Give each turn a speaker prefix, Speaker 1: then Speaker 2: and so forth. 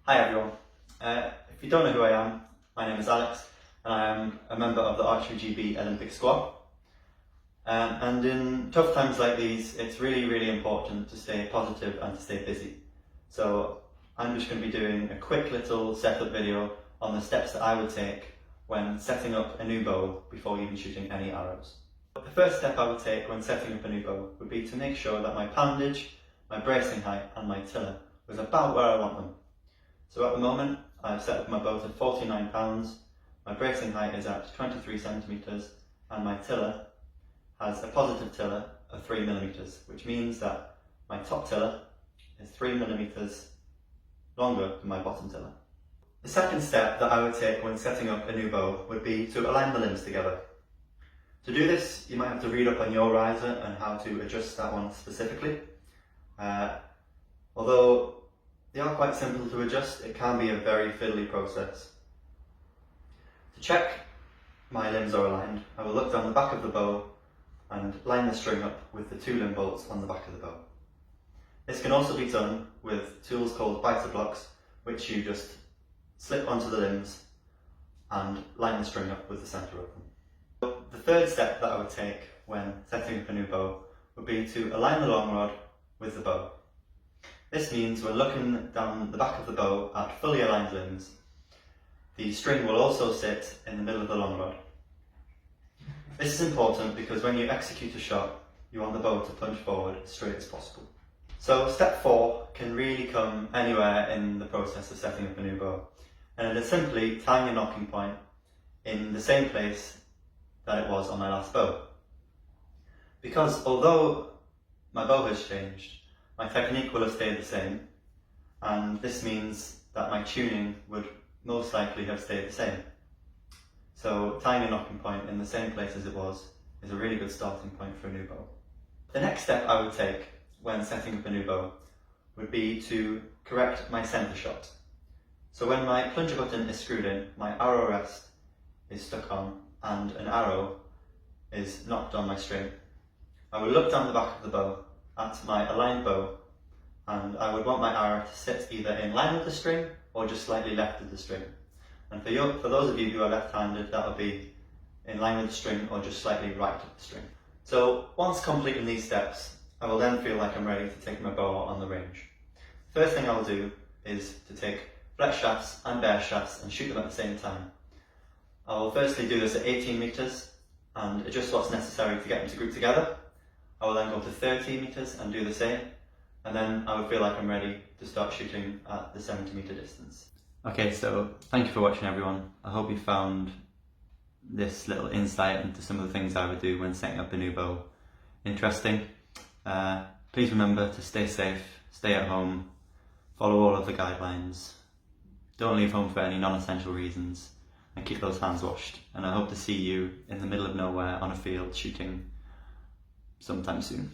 Speaker 1: Hi everyone. If you don't know who I am, my name is Alex and I am a member of the Archery GB Olympic squad. And in tough times like these, it's really important to stay positive and to stay busy. So I'm just going to be doing a quick little setup video on the steps that I would take when setting up a new bow before even shooting any arrows. The first step I would take when setting up a new bow would be to make sure that my poundage, my bracing height and my tiller was about where I want them. So at the moment, I've set up my bow to 49 pounds, my bracing height is at 23 centimetres and my tiller has a positive tiller of 3 millimetres, which means that my top tiller is 3 millimetres longer than my bottom tiller. The second step that I would take when setting up a new bow would be to align the limbs together. To do this, you might have to read up on your riser and how to adjust that one specifically. Although they are quite simple to adjust, it can be a very fiddly process. To check my limbs are aligned, I will look down the back of the bow and line the string up with the 2 limb bolts on the back of the bow. This can also be done with tools called biter blocks, which you just slip onto the limbs and line the string up with the centre of them. The third step that I would take when setting up a new bow would be to align the long rod with the bow. This means when looking down the back of the bow at fully aligned limbs, the string will also sit in the middle of the long rod. This is important because when you execute a shot, you want the bow to plunge forward as straight as possible. So step 4 can really come anywhere in the process of setting up a new bow, and it is simply tying a knocking point in the same place that it was on my last bow. Because although my bow has changed, my technique will have stayed the same, and this means that my tuning would most likely have stayed the same. So tying a knocking point in the same place as it was is a really good starting point for a new bow. The next step I would take when setting up a new bow would be to correct my centre shot. So when my plunger button is screwed in, my arrow rest is stuck on and an arrow is knocked on my string. I would look down the back of the bow at my aligned bow and I would want my arrow to sit either in line with the string or just slightly left of the string. And for those of you who are left-handed, that would be in line with the string or just slightly right of the string. So once completing these steps, I will then feel like I'm ready to take my bow on the range. First thing I will do is to take flex shafts and bare shafts and shoot them at the same time. I will firstly do this at 18 metres and adjust what's necessary to get them to group together. I will then go to 30 metres and do the same, and then I would feel like I'm ready to start shooting at the 70 metre distance. Okay, so thank you for watching everyone. I hope you found this little insight into some of the things I would do when setting up a new bow interesting. Please remember to stay safe, stay at home, follow all of the guidelines, don't leave home for any non-essential reasons, and keep those hands washed. And I hope to see you in the middle of nowhere on a field shooting sometime soon.